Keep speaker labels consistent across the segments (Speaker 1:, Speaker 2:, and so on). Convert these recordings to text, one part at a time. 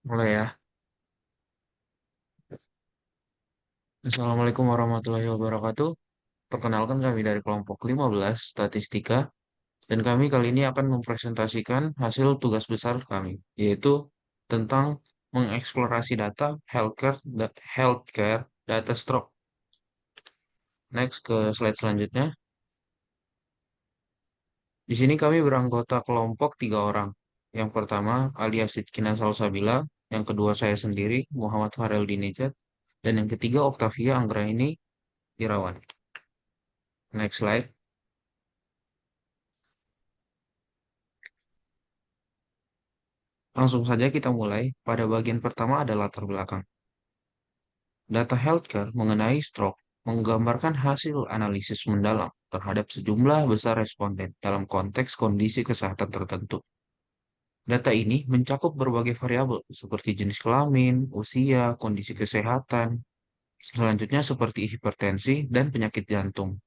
Speaker 1: Mulai ya. Assalamualaikum warahmatullahi wabarakatuh. Perkenalkan kami dari kelompok 15 Statistika dan kami kali ini akan mempresentasikan hasil tugas besar kami, yaitu tentang mengeksplorasi data healthcare data stroke. Next ke slide selanjutnya. Di sini kami beranggota kelompok 3 orang. Yang pertama Alia Sidkina Salsabila, yang kedua saya sendiri Muhammad Farel Dinijat, dan yang ketiga Octavia Anggraini Irawan. Next slide. Langsung saja kita mulai. Pada bagian pertama ada latar belakang. Data healthcare mengenai stroke menggambarkan hasil analisis mendalam terhadap sejumlah besar responden dalam konteks kondisi kesehatan tertentu. Data ini mencakup berbagai variabel seperti jenis kelamin, usia, kondisi kesehatan, selanjutnya seperti hipertensi dan penyakit jantung.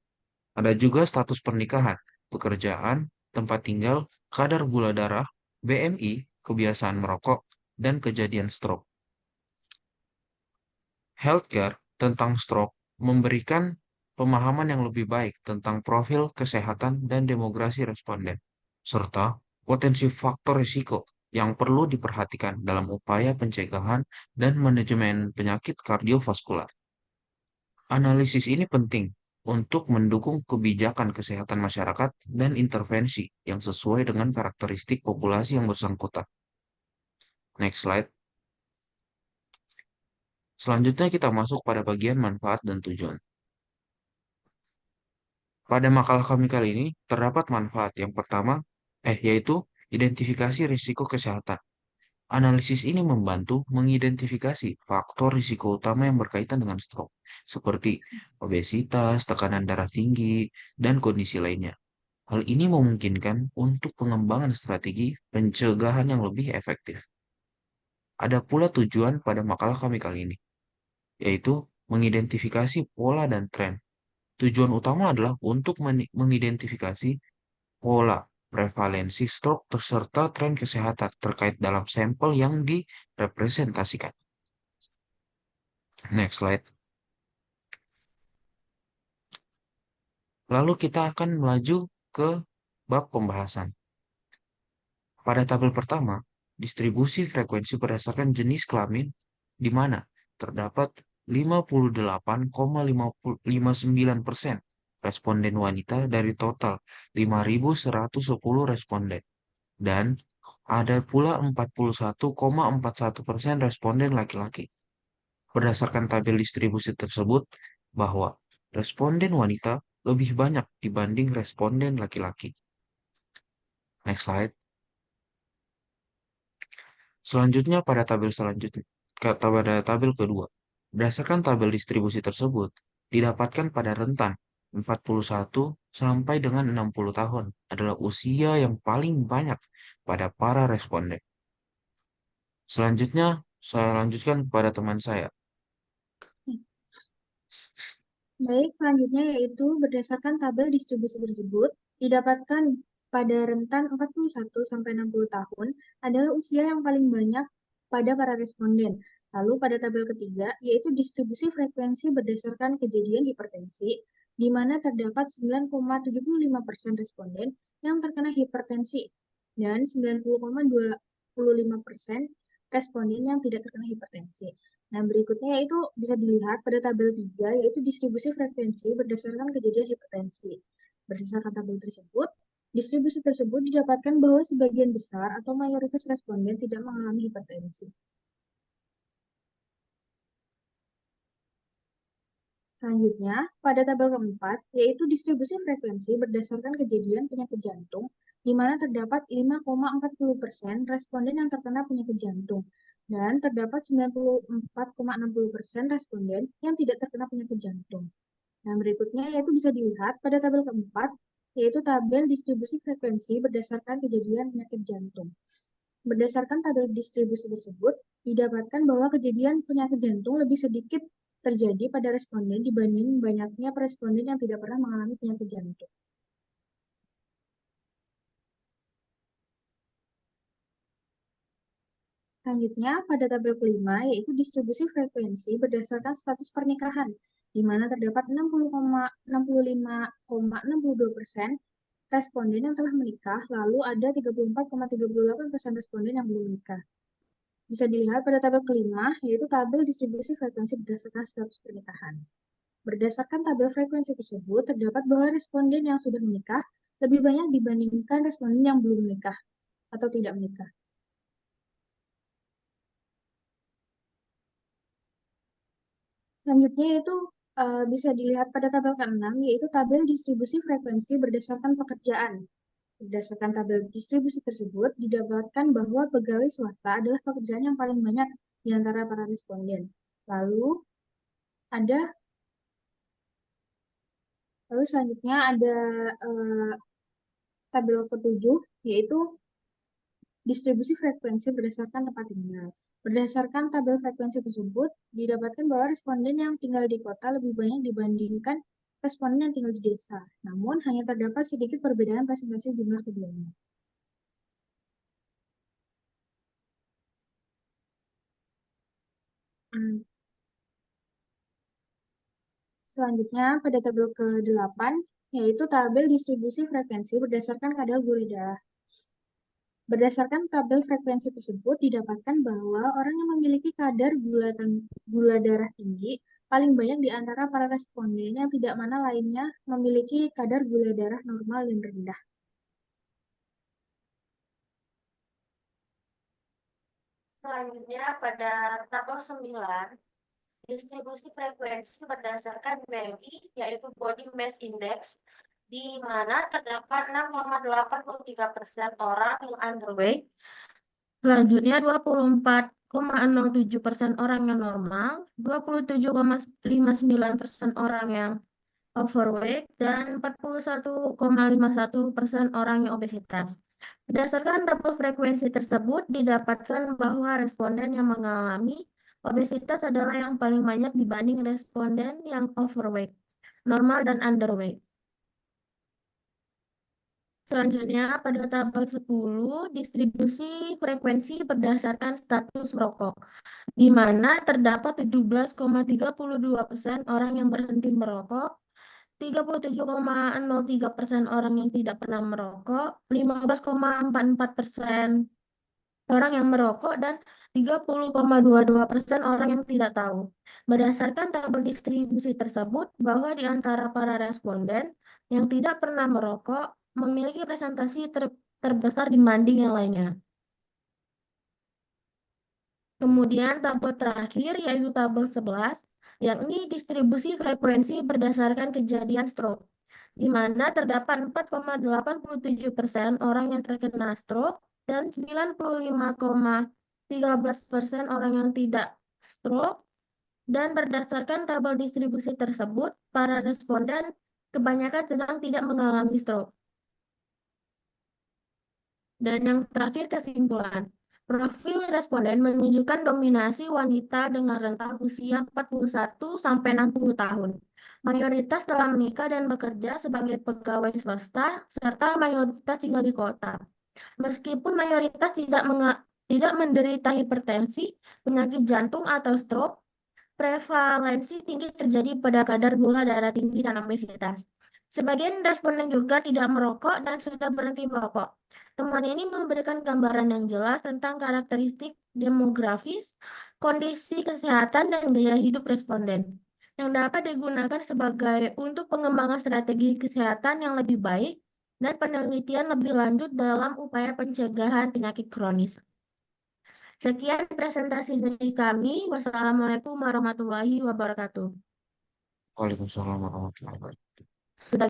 Speaker 1: Ada juga status pernikahan, pekerjaan, tempat tinggal, kadar gula darah, BMI, kebiasaan merokok, dan kejadian stroke. Healthcare tentang stroke memberikan pemahaman yang lebih baik tentang profil kesehatan dan demografi responden, serta potensi faktor risiko yang perlu diperhatikan dalam upaya pencegahan dan manajemen penyakit kardiovaskular. Analisis ini penting untuk mendukung kebijakan kesehatan masyarakat dan intervensi yang sesuai dengan karakteristik populasi yang bersangkutan. Next slide. Selanjutnya kita masuk pada bagian manfaat dan tujuan. Pada makalah kami kali ini terdapat manfaat yang pertama, yaitu identifikasi risiko kesehatan. Analisis ini membantu mengidentifikasi faktor risiko utama yang berkaitan dengan stroke, seperti obesitas, tekanan darah tinggi, dan kondisi lainnya. Hal ini memungkinkan untuk pengembangan strategi pencegahan yang lebih efektif. Ada pula tujuan pada makalah kami kali ini, yaitu mengidentifikasi pola dan tren. Tujuan utama adalah untuk mengidentifikasi pola prevalensi stroke serta tren kesehatan terkait dalam sampel yang direpresentasikan. Next slide. Lalu kita akan melaju ke bab pembahasan. Pada tabel pertama, distribusi frekuensi berdasarkan jenis kelamin di mana terdapat 58,59% responden wanita dari total 5.110 responden. Dan ada pula 41,41% responden laki-laki. Berdasarkan tabel distribusi tersebut, bahwa responden wanita lebih banyak dibanding responden laki-laki. Next slide. Selanjutnya pada tabel kedua. Berdasarkan tabel distribusi tersebut, didapatkan pada rentan 41 sampai dengan 60 tahun adalah usia yang paling banyak pada para responden. Selanjutnya, saya lanjutkan pada teman saya.
Speaker 2: Baik, selanjutnya yaitu berdasarkan tabel distribusi tersebut, didapatkan pada rentan 41 sampai 60 tahun adalah usia yang paling banyak pada para responden. Lalu pada tabel ketiga, yaitu distribusi frekuensi berdasarkan kejadian hipertensi, di mana terdapat 9,75% responden yang terkena hipertensi dan 90,25% responden yang tidak terkena hipertensi. Nah, berikutnya yaitu bisa dilihat pada tabel 3, yaitu distribusi frekuensi berdasarkan kejadian hipertensi. Berdasarkan tabel tersebut, distribusi tersebut didapatkan bahwa sebagian besar atau mayoritas responden tidak mengalami hipertensi. Selanjutnya, pada tabel keempat, yaitu distribusi frekuensi berdasarkan kejadian penyakit jantung, di mana terdapat 5,40% responden yang terkena penyakit jantung, dan terdapat 94,60% responden yang tidak terkena penyakit jantung. Nah, berikutnya yaitu bisa dilihat pada tabel keempat, yaitu tabel distribusi frekuensi berdasarkan kejadian penyakit jantung. Berdasarkan tabel distribusi tersebut, didapatkan bahwa kejadian penyakit jantung lebih sedikit terjadi pada responden dibanding banyaknya responden yang tidak pernah mengalami penyakit jantung. Selanjutnya, pada tabel kelima, yaitu distribusi frekuensi berdasarkan status pernikahan, di mana terdapat 65,62% responden yang telah menikah, lalu ada 34,38% responden yang belum menikah. Bisa dilihat pada tabel kelima, yaitu tabel distribusi frekuensi berdasarkan status pernikahan. Berdasarkan tabel frekuensi tersebut, terdapat bahwa responden yang sudah menikah lebih banyak dibandingkan responden yang belum menikah atau tidak menikah. Selanjutnya yaitu bisa dilihat pada tabel ke-6, yaitu tabel distribusi frekuensi berdasarkan pekerjaan. Berdasarkan tabel distribusi tersebut, didapatkan bahwa pegawai swasta adalah pekerjaan yang paling banyak di antara para responden. Lalu ada lalu selanjutnya ada eh, tabel ke-7, yaitu distribusi frekuensi berdasarkan tempat tinggal. Berdasarkan tabel frekuensi tersebut, didapatkan bahwa responden yang tinggal di kota lebih banyak dibandingkan responden yang tinggal di desa. Namun, hanya terdapat sedikit perbedaan presentasi jumlah keduanya. Hmm, Selanjutnya, pada tabel ke-8, yaitu tabel distribusi frekuensi berdasarkan kadar gula darah. Berdasarkan tabel frekuensi tersebut, didapatkan bahwa orang yang memiliki kadar gula darah tinggi paling banyak di antara para responden yang tidak mana lainnya memiliki kadar gula darah normal dan rendah.
Speaker 3: Selanjutnya pada tabel 9, distribusi frekuensi berdasarkan BMI, yaitu Body Mass Index, di mana terdapat 6,83% orang yang underweight. Selanjutnya 24,07% orang yang normal, 27,59% orang yang overweight, dan 41,51% orang yang obesitas. Berdasarkan tabel frekuensi tersebut, didapatkan bahwa responden yang mengalami obesitas adalah yang paling banyak dibanding responden yang overweight, normal, dan underweight. Selanjutnya, pada tabel 10, distribusi frekuensi berdasarkan status merokok, di mana terdapat 17,32% orang yang berhenti merokok, 37,03% orang yang tidak pernah merokok, 15,44% orang yang merokok, dan 30,22% orang yang tidak tahu. Berdasarkan tabel distribusi tersebut, bahwa di antara para responden yang tidak pernah merokok memiliki presentasi terbesar dibanding yang lainnya. Kemudian tabel terakhir yaitu tabel 11, yakni distribusi frekuensi berdasarkan kejadian stroke, di mana terdapat 4,87% orang yang terkena stroke dan 95,13% orang yang tidak stroke. Dan berdasarkan tabel distribusi tersebut, para responden kebanyakan sedang tidak mengalami stroke. Dan yang terakhir, kesimpulan. Profil responden menunjukkan dominasi wanita dengan rentang usia 41 sampai 60 tahun. Mayoritas telah menikah dan bekerja sebagai pegawai swasta, serta mayoritas tinggal di kota. Meskipun mayoritas tidak menderita hipertensi, penyakit jantung atau stroke, prevalensi tinggi terjadi pada kadar gula darah tinggi dan obesitas. Sebagian responden juga tidak merokok dan sudah berhenti merokok. Temuan ini memberikan gambaran yang jelas tentang karakteristik demografis, kondisi kesehatan, dan gaya hidup responden yang dapat digunakan sebagai untuk pengembangan strategi kesehatan yang lebih baik dan penelitian lebih lanjut dalam upaya pencegahan penyakit kronis. Sekian presentasi dari kami. Wassalamualaikum warahmatullahi wabarakatuh.
Speaker 1: Waalaikumsalam warahmatullahi wabarakatuh.
Speaker 3: Sudah